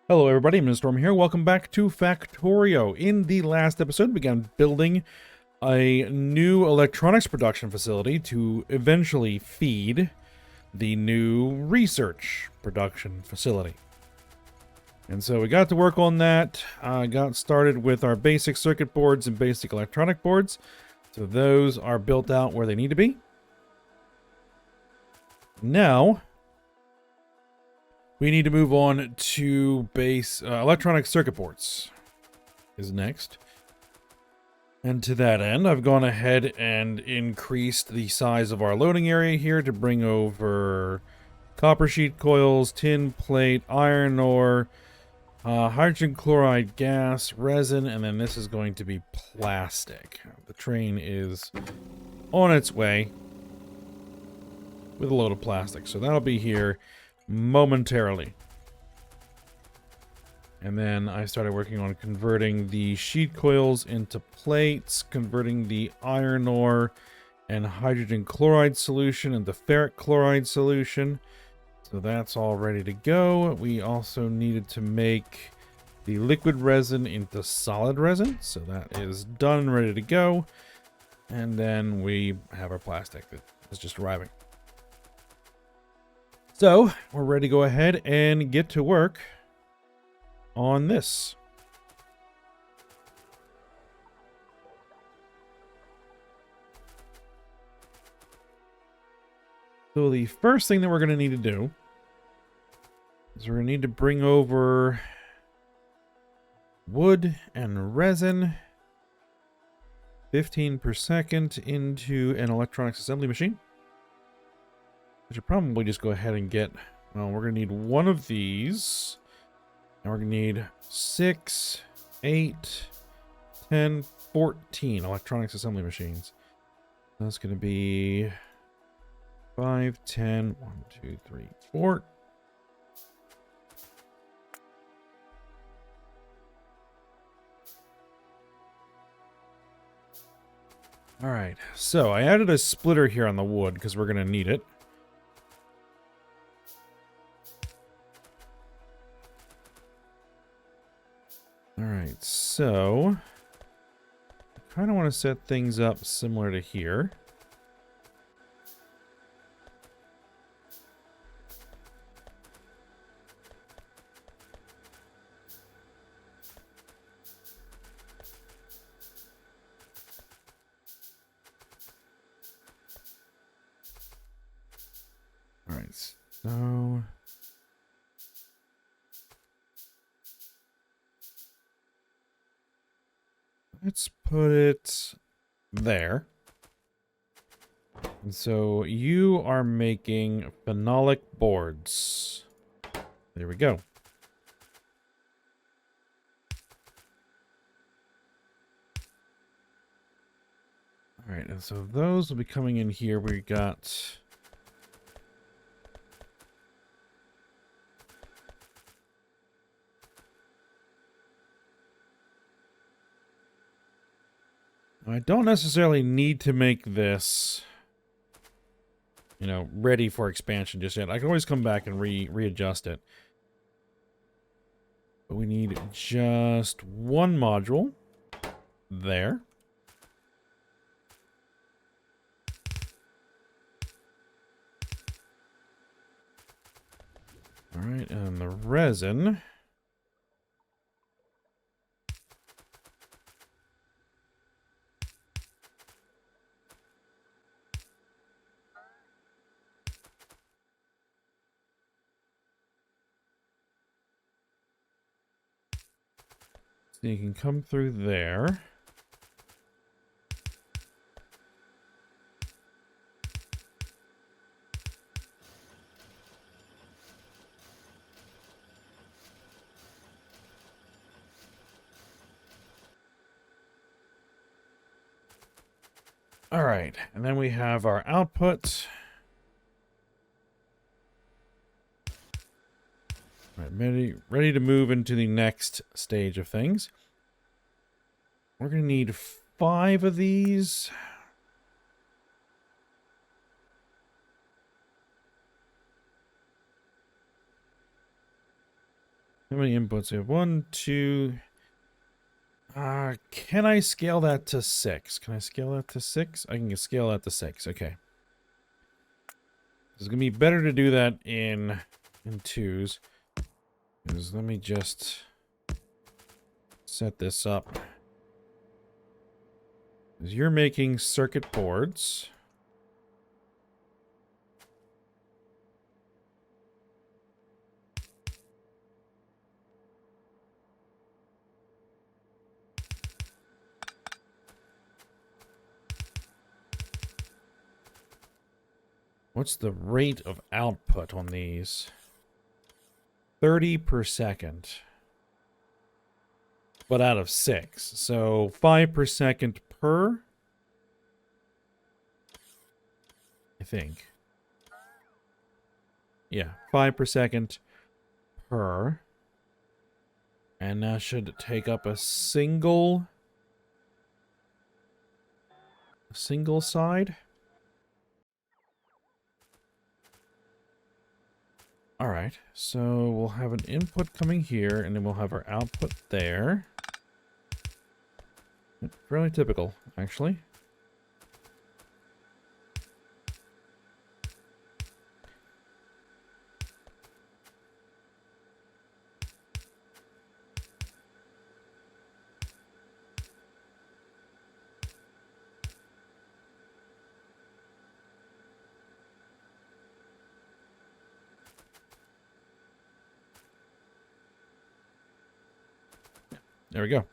Hello everybody, Storm here. Welcome back to Factorio. In the last episode, we began building a new electronics production facility to eventually feed the new research production facility. And so we got to work on that, got started with our basic circuit boards and basic electronic boards. So those are built out where they need to be. Now, we need to move on to base electronic circuit boards is next. And to that end, I've gone ahead and increased the size of our loading area here to bring over copper sheet coils, tin plate, iron ore, hydrogen chloride gas, resin, and then this is going to be plastic. The train is on its way with a load of plastic, so that'll be here momentarily. And then I started working on converting the sheet coils into plates, converting the iron ore and hydrogen chloride solution into ferric chloride solution. So that's all ready to go. We also needed to make the liquid resin into solid resin. So that is done and ready to go. And then we have our plastic that is just arriving. So, we're ready to go ahead and get to work on this. So the first thing that we're going to need to do is we're going to need to bring over wood and resin 15 per second into an electronics assembly machine. I should probably just go ahead and get, well, we're going to need one of these. And we're going to need 6, 8, 10, 14 electronics assembly machines. That's going to be 5, 10, 1, 2, 3, 4. All right, so I added a splitter here on the wood because we're going to need it. Alright, so I kind of want to set things up similar to here. Alright, so let's put it there. And so you are making phenolic boards. There we go. All right, and so those will be coming in here. We got I don't necessarily need to make this, you know, ready for expansion just yet. I can always come back and readjust it. But we need just one module there. All right, and the resin. So you can come through there. All right, and then we have our output. All right, ready to move into the next stage of things. We're going to need 5 of these. How many inputs? We have 1, 2. Can I scale that to 6? Can I scale that to 6? I can scale that to 6. Okay. It's gonna be better to do that in twos. Let me just set this up. Because you're making circuit boards. What's the rate of output on these? 30 per second. But out of 6. So 5 per second per. I think. Yeah, 5 per second per. And that should take up a single side. Alright, so we'll have an input coming here, and then we'll have our output there. Fairly typical, actually. There we go.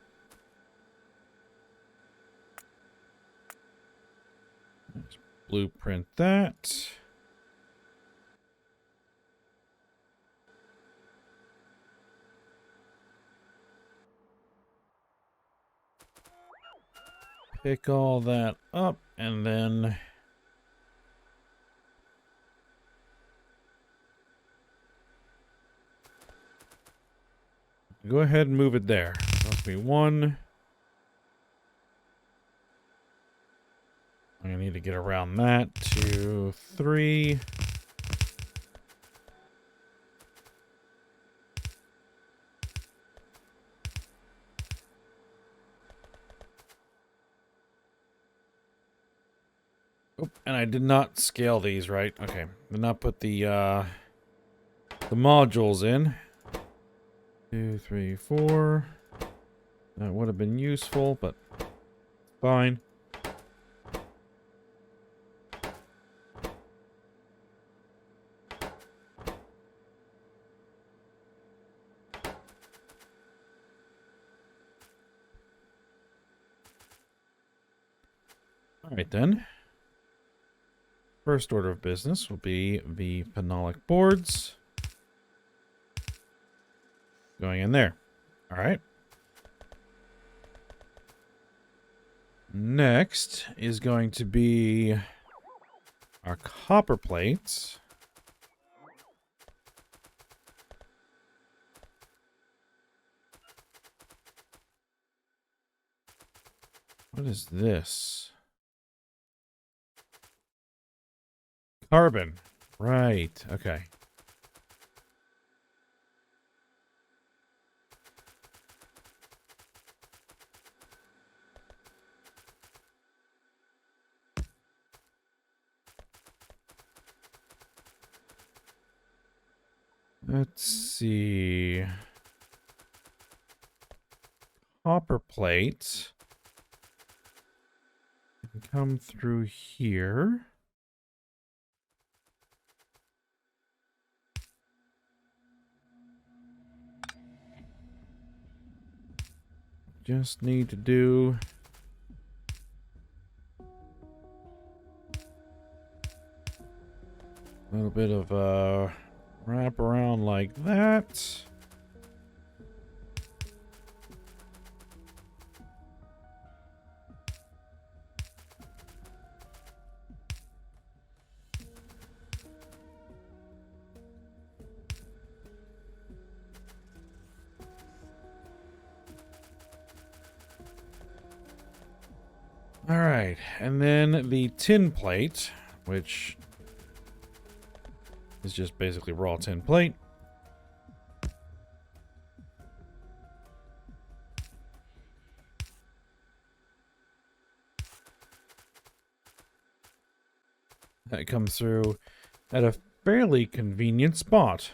Let's blueprint that. Pick all that up, and then go ahead and move it there. Must be 1. I'm gonna need to get around that. 2, 3. Oh, and I did not scale these right. Okay, did not put the modules in. 2, 3, 4. That would have been useful, but fine. All right, then. First order of business will be the phenolic boards. Going in there. All right. Next is going to be our copper plates. What is this? Carbon. Right. Okay. Let's see. Copper plates can come through here. Just need to do a little bit of wrap around like that. All right, and then the tin plate, which is just basically raw tin plate. That comes through at a fairly convenient spot.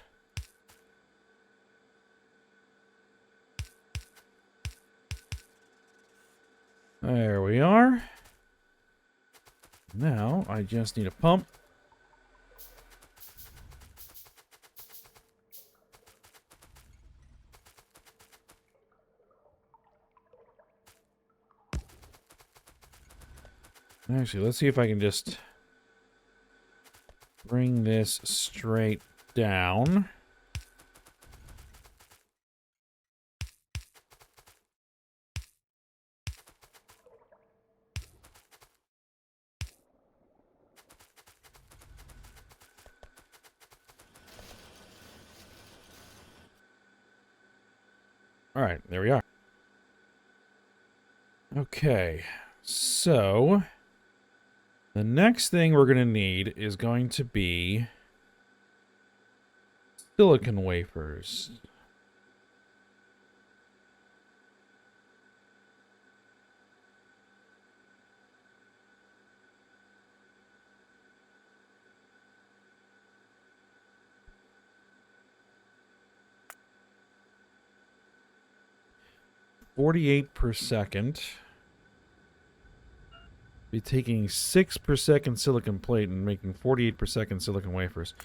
There we are. Now, I just need a pump. Actually, let's see if I can just bring this straight down. All right, there we are. Okay, so the next thing we're going to need is going to be silicon wafers. .48 per second. Be taking 6 per second silicon plate and making 48 per second silicon wafers.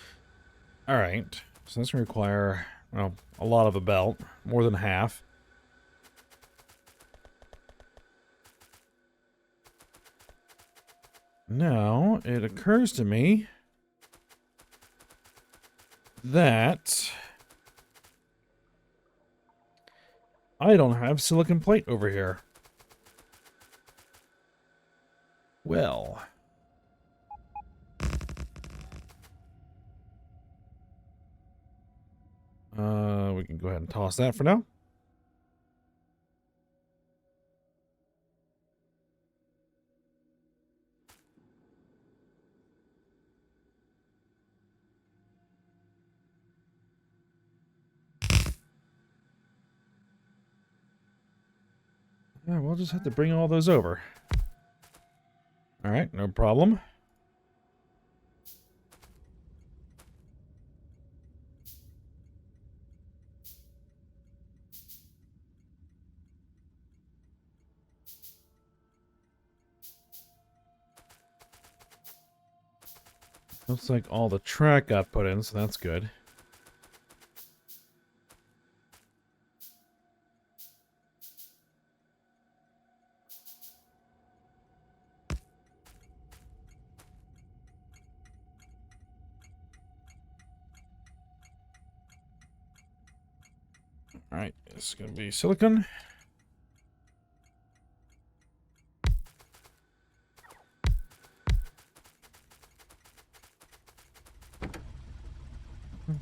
Alright, so that's going to require, well, a lot of a belt, more than half. Now, it occurs to me that I don't have silicon plate over here. Well, we can go ahead and toss that for now. Yeah, we'll just have to bring all those over. All right, no problem. Looks like all the track got put in, so that's good. All right, this is going to be silicon.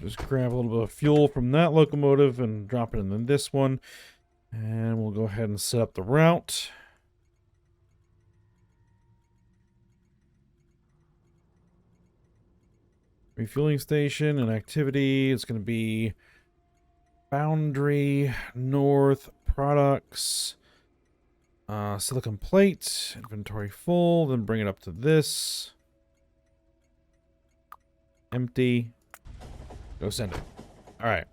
Just grab a little bit of fuel from that locomotive and drop it in this one. And we'll go ahead and set up the route. Refueling station and activity. It's going to be Foundry, North, Products, Silicon Plate, inventory full, then bring it up to this. Empty. Go send it. Alright.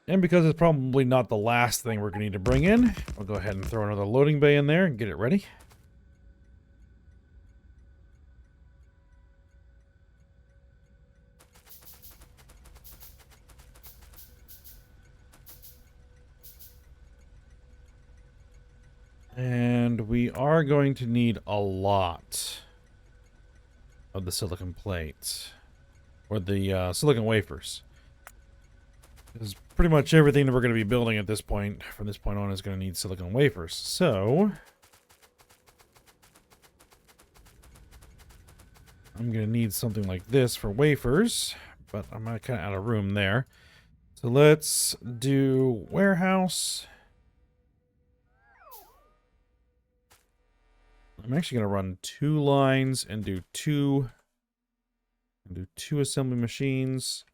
And because it's probably not the last thing we're going to need to bring in, we'll go ahead and throw another loading bay in there and get it ready. And we are going to need a lot of the silicon plate. Or the silicon wafers. Because pretty much everything that we're going to be building at this point, from this point on, is going to need silicon wafers. So I'm going to need something like this for wafers. But I'm kind of out of room there. So let's do warehouse. I'm actually going to run 2 lines and do two assembly machines.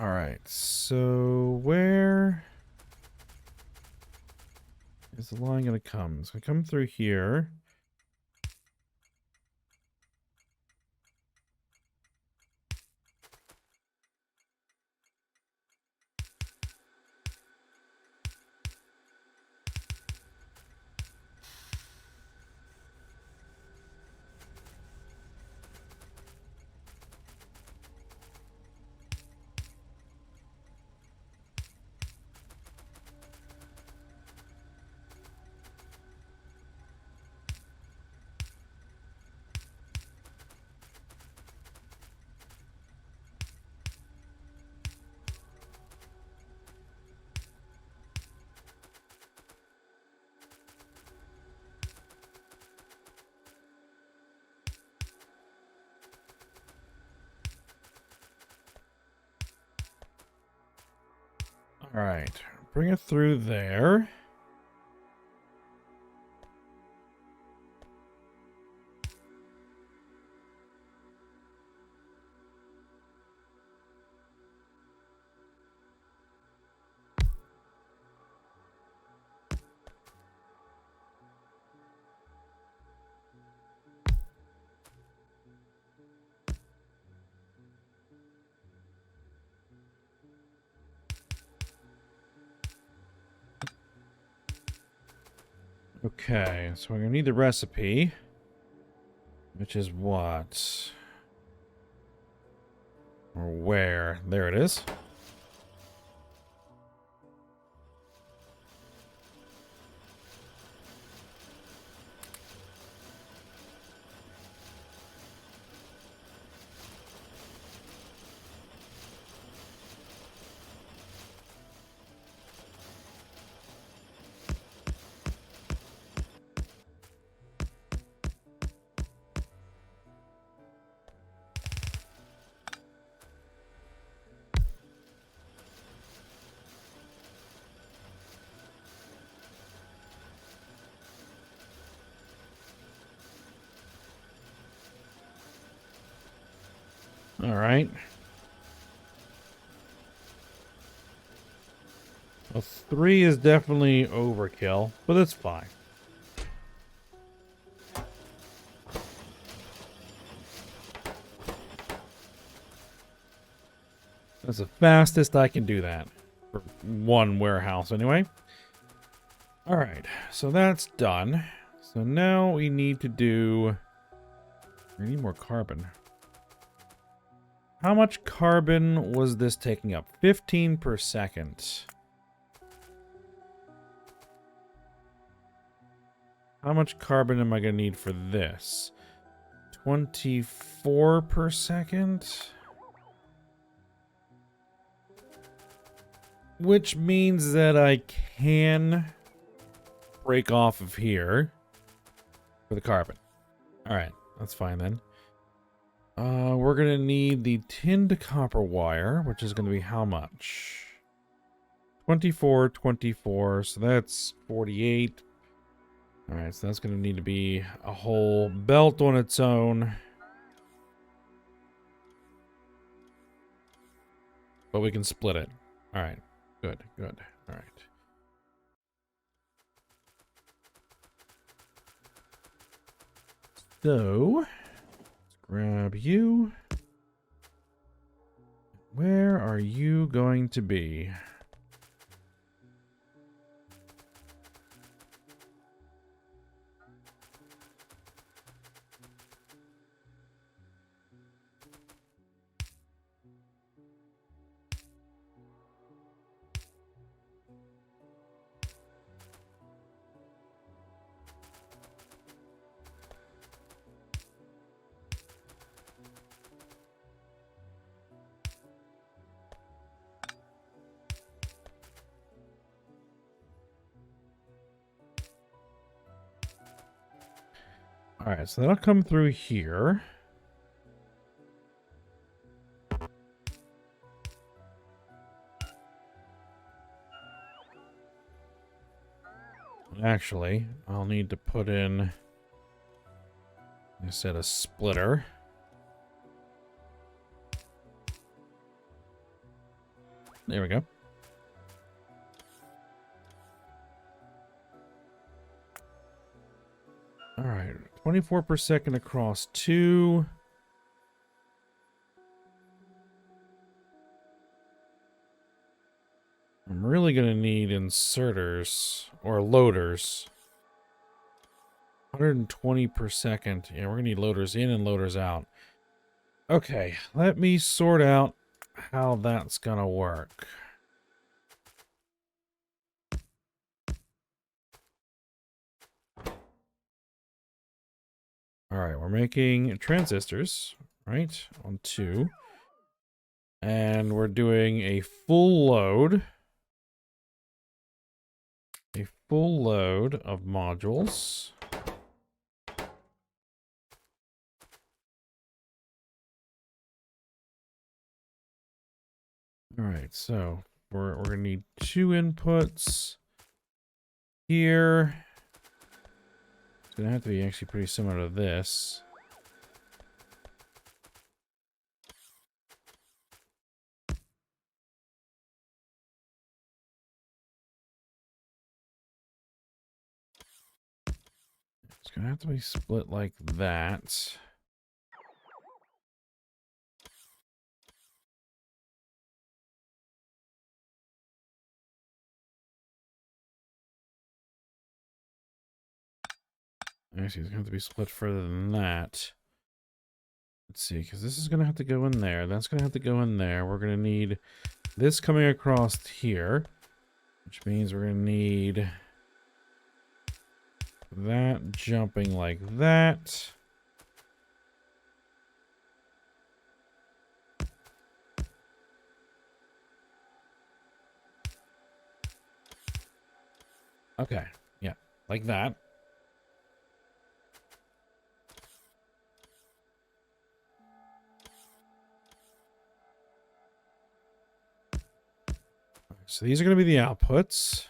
All right, so where is the line going to come? It's going to come through here. All right, bring it through there. Okay, so we're going to need the recipe, which is what? Or where? There it is. All right. Well, 3 is definitely overkill, but that's fine. That's the fastest I can do that. For one warehouse, anyway. All right, so that's done. So now we need to do... We need more carbon. How much carbon was this taking up? 15 per second. How much carbon am I going to need for this? 24 per second? Which means that I can break off of here for the carbon. Alright, that's fine then. We're going to need the tin to copper wire, which is going to be how much? 24, 24, so that's 48. Alright, so that's going to need to be a whole belt on its own. But we can split it. Alright, good, good. Alright. So, let's grab you. Where are you going to be? Alright, so that'll come through here. Actually, I'll need to put in, I said, a splitter. There we go. All right, 24 per second across 2. I'm really going to need inserters or loaders. 120 per second. Yeah, we're going to need loaders in and loaders out. Okay, let me sort out how that's going to work. All right, we're making transistors, right, on 2. And we're doing a full load. A full load of modules. All right, so we're going to need 2 inputs here. It's going to have to be actually pretty similar to this. It's going to have to be split like that. Actually, it's going to have to be split further than that. Let's see, because this is going to have to go in there. That's going to have to go in there. We're going to need this coming across here, which means we're going to need that jumping like that. Okay, yeah, like that. So these are going to be the outputs,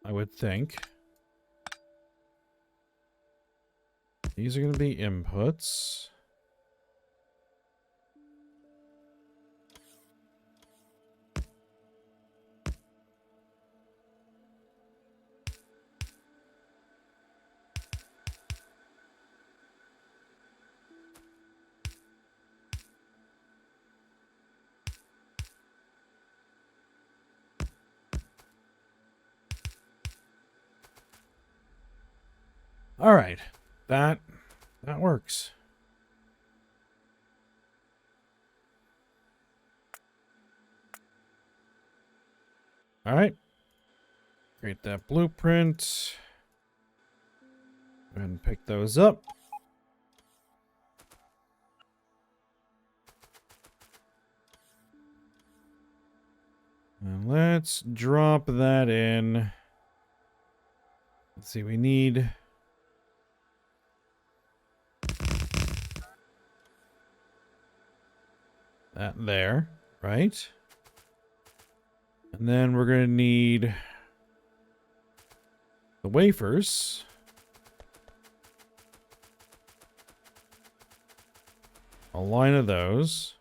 I would think. These are going to be inputs. All right, that works. All right, create that blueprint. Go ahead and pick those up. And let's drop that in. Let's see, we need that there, right? And then we're going to need the wafers. A line of those.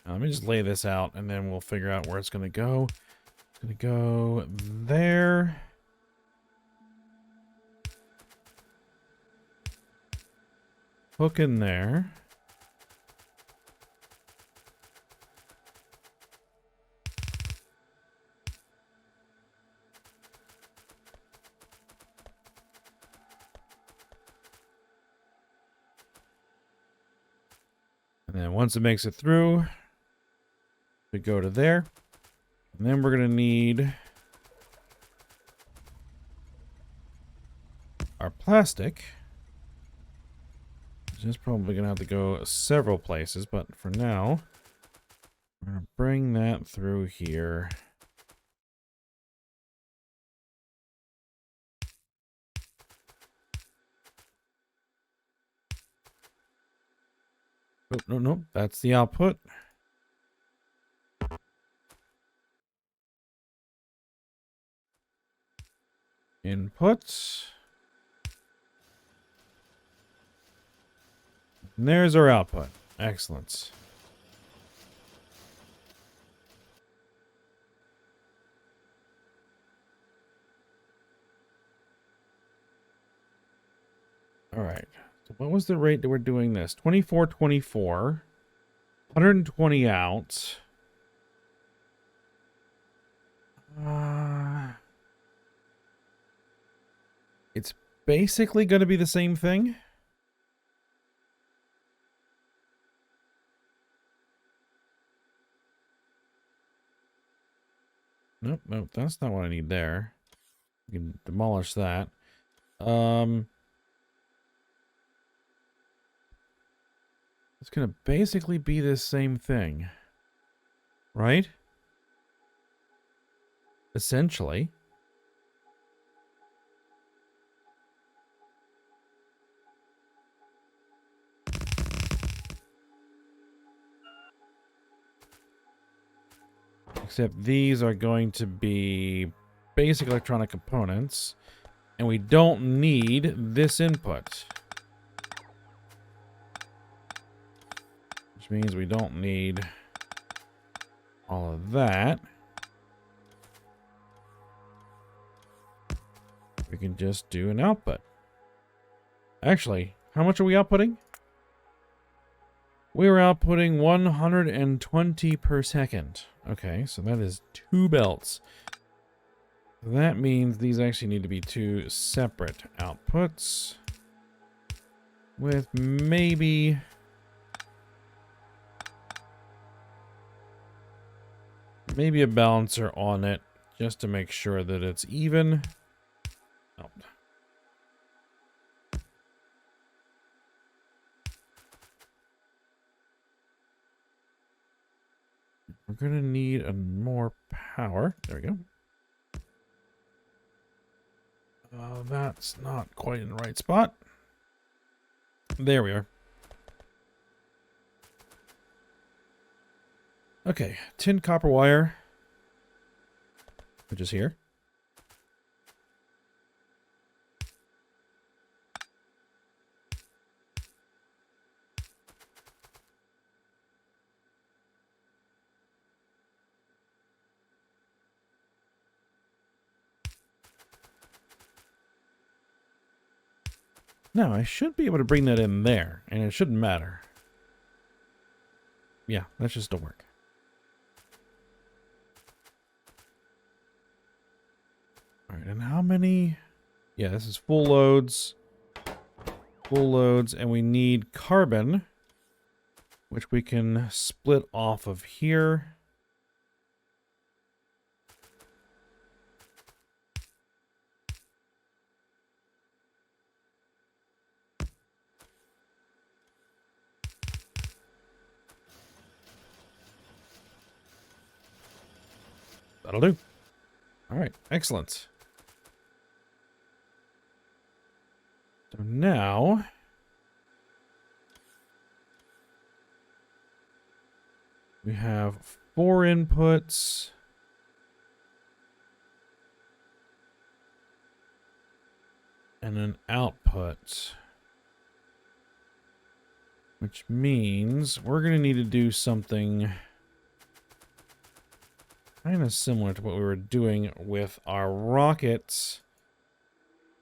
Now, let me just lay this out and then we'll figure out where it's going to go. It's going to go there. Hook in there. And then once it makes it through, we go to there. And then we're going to need our plastic. Which is probably going to have to go several places, but for now, we're going to bring that through here. Oh, no, no, that's the output. Inputs. And there's our output. Excellent. All right. So what was the rate that we're doing this? 2424. 120 out. It's basically going to be the same thing. Nope, nope, that's not what I need there. You can demolish that. It's going to basically be the same thing. Right? Essentially. Except these are going to be basic electronic components. And we don't need this input. Which means we don't need all of that. We can just do an output. Actually, how much are we outputting? We are outputting 120 per second. Okay, so that is 2 belts. That means these actually need to be 2 separate outputs. With maybe... maybe a balancer on it, just to make sure that it's even. Oh. We're going to need more power. There we go. That's not quite in the right spot. There we are. Okay, tin copper wire, which is here. Now, I should be able to bring that in there, and it shouldn't matter. Yeah, that should still work. Alright, and how many... yeah, this is full loads. Full loads, and we need carbon, which we can split off of here. That'll do. Alright, excellent. So now... we have 4 inputs. And an output. Which means we're going to need to do something kind of similar to what we were doing with our rockets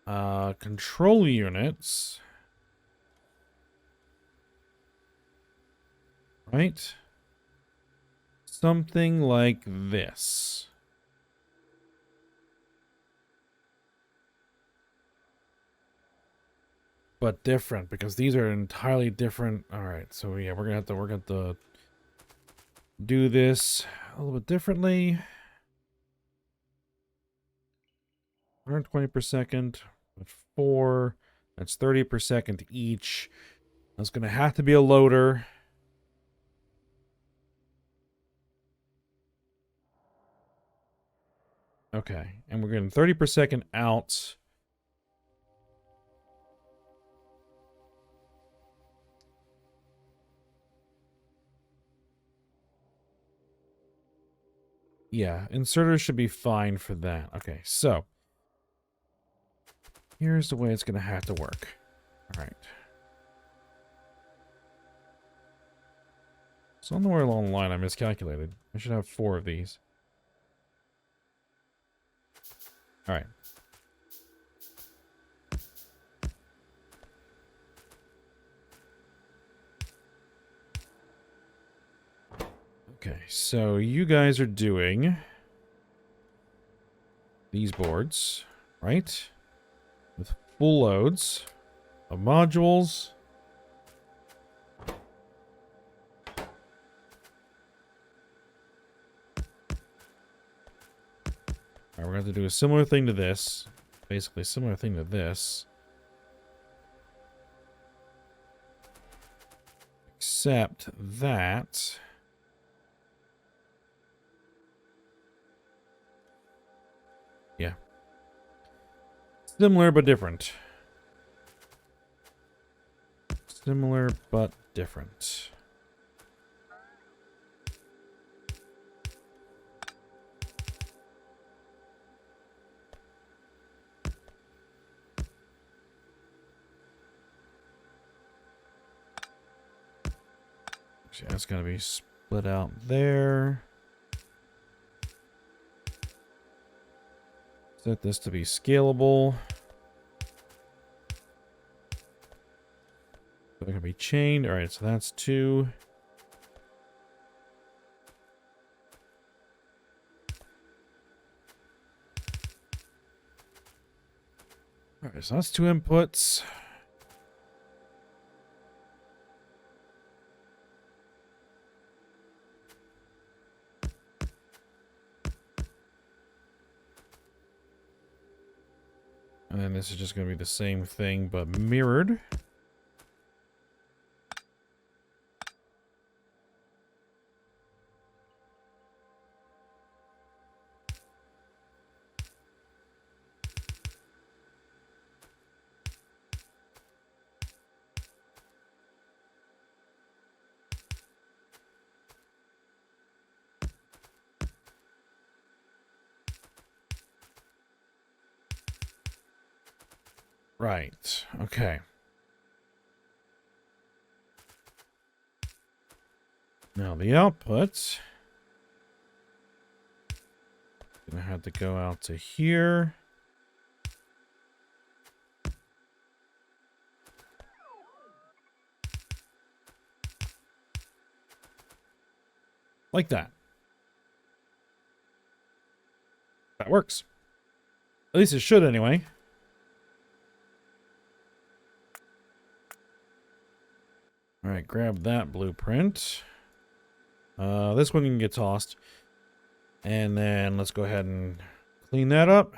control units. Right? Something like this. But different, because these are entirely different. Alright, so yeah, we're gonna have to do this a little bit differently. 120 per second with 4. That's 30 per second each. That's gonna have to be a loader. Okay, and we're getting 30 per second out. Yeah, inserters should be fine for that. Okay, so here's the way it's going to have to work. All right. Somewhere along the line I miscalculated. I should have 4 of these. All right. Okay, so you guys are doing these boards, right? With full loads of modules. Alright, we're going to do a similar thing to this. Basically, a similar thing to this. Except that... yeah. Similar but different. Similar but different. That's going to be split out there. Set this to be scalable. They're going to be chained. All right, so that's 2. All right, so that's 2 inputs. And then this is just going to be the same thing, but mirrored. Right. Okay. Now the output. Gonna have to go out to here. Like that. That works. At least it should anyway. All right, grab that blueprint. This one can get tossed. And then let's go ahead and clean that up.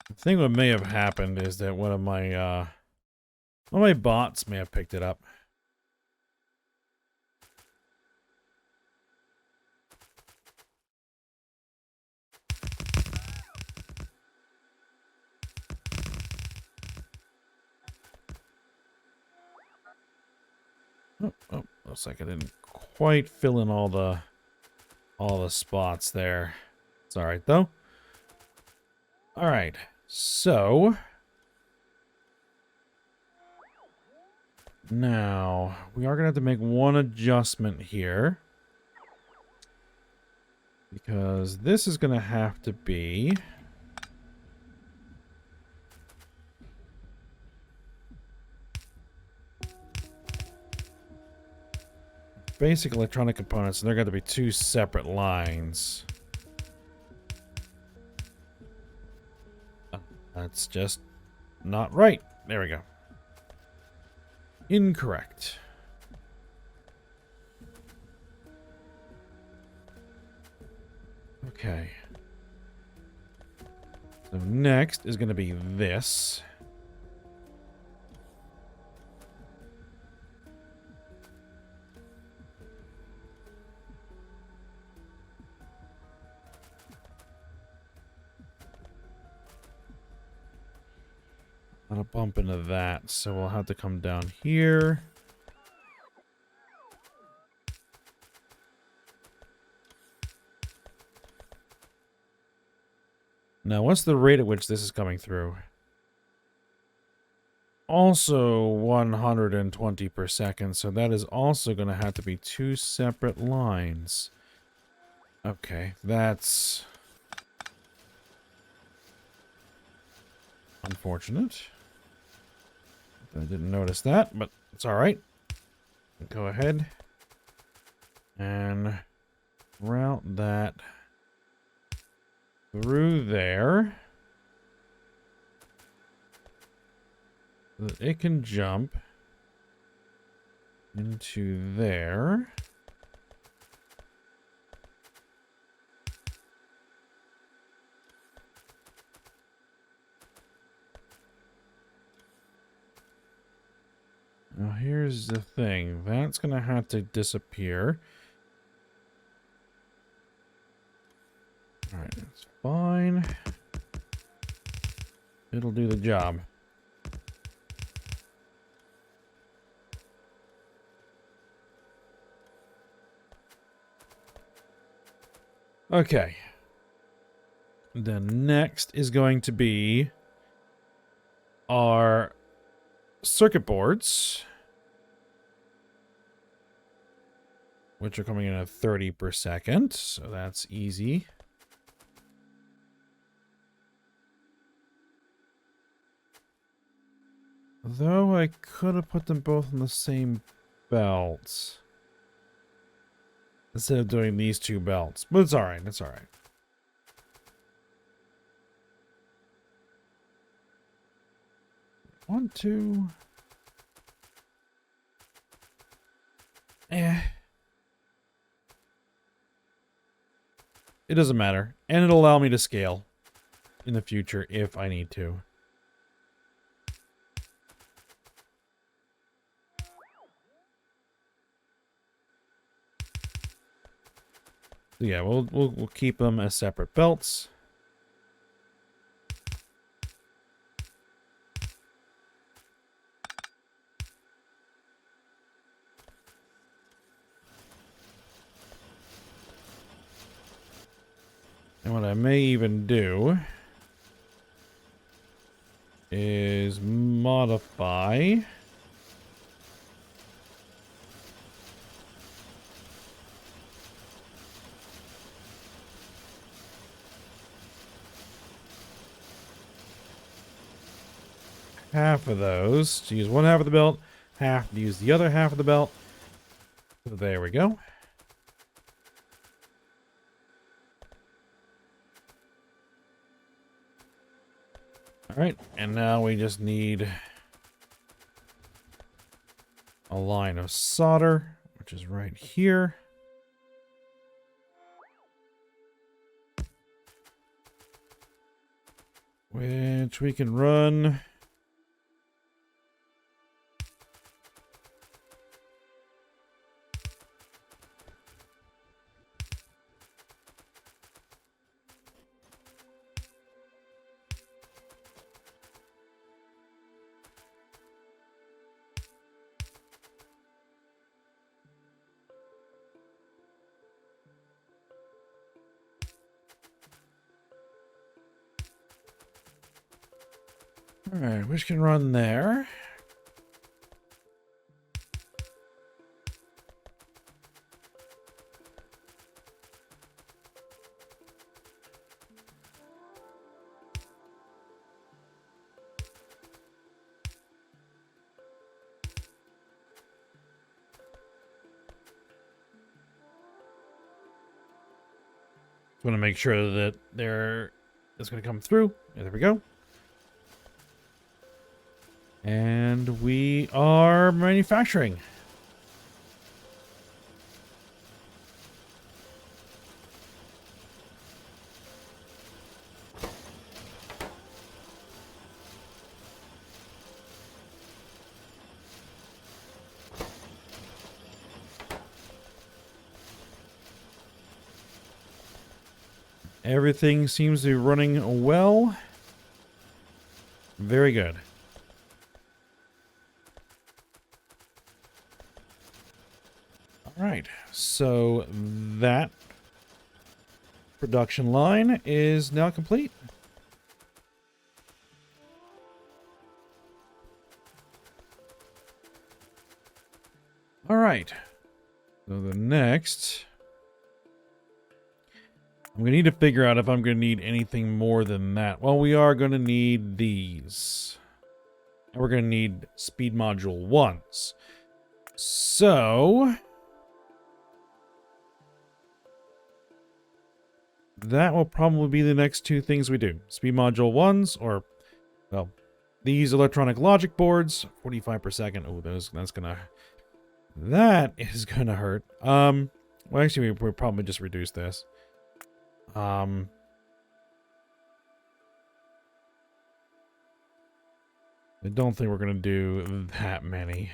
I think what may have happened is that one of my bots may have picked it up. Oh, looks like I didn't quite fill in all the spots there. It's all right though. All right, so now we are gonna have to make one adjustment here, because this is gonna have to be basic electronic components, and they're going to be 2 separate lines. That's just not right. There we go. Incorrect. Okay. So next is going to be this. Not a bump into that, so we'll have to come down here. Now, what's the rate at which this is coming through? Also 120 per second, so that is also going to have to be two separate lines. Okay, that's unfortunate. I didn't notice that, but it's alright. Go ahead and route that through there so that it can jump into there. Now here's the thing. That's going to have to disappear. Alright, that's fine. It'll do the job. Okay. Then next is going to be our circuit boards, which are coming in at 30 per second, so that's easy. Though I could have put them both on the same belt instead of doing these two belts, but it's alright, it's alright. One, two. It doesn't matter. And it'll allow me to scale in the future if I need to. So yeah, we'll keep them as separate belts. And what I may even do is modify half of those to use one half of the belt, half to use the other half of the belt. So there we go. Alright, and now we just need a line of solder, which is right here. Which we can run Alright, which can run there. Just want to make sure that it's going to come through. Yeah, there we go. And we are manufacturing. Everything seems to be running well. Very good. Right, so that production line is now complete. All right, so the next, I'm going to need to figure out if I'm going to need anything more than that. Well, we are going to need these. And we're going to need speed module 1s. So that will probably be the next two things we do. Speed module 1s, or, well, these electronic logic boards, 45 per second. Oh, that is gonna hurt. Well, actually, we'll probably just reduce this. I don't think we're gonna do that many.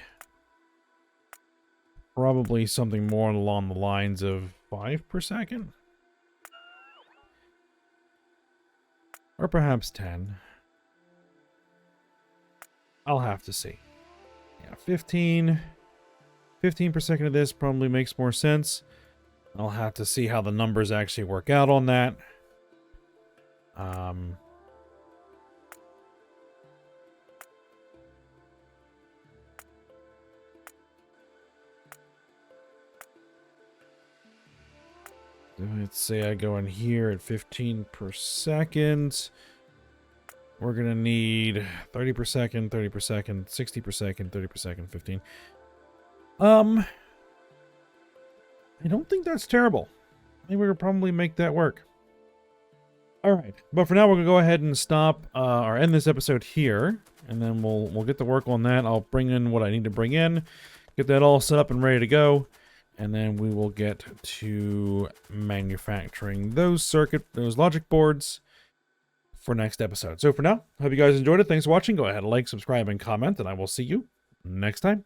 Probably something more along the lines of 5 per second. Or perhaps 10. I'll have to see. Yeah, 15 per second of this probably makes more sense. I'll have to see how the numbers actually work out on that. Let's say I go in here at 15 per second. We're going to need 30 per second, 30 per second, 60 per second, 30 per second, 15. I don't think that's terrible. I think we could probably make that work. Alright, but for now we're going to go ahead and stop, or end this episode here. And then we'll get to work on that. I'll bring in what I need to bring in. Get that all set up and ready to go. And then we will get to manufacturing those logic boards for next episode. So for now, hope you guys enjoyed it. Thanks for watching. Go ahead and like, subscribe, and comment, and I will see you next time.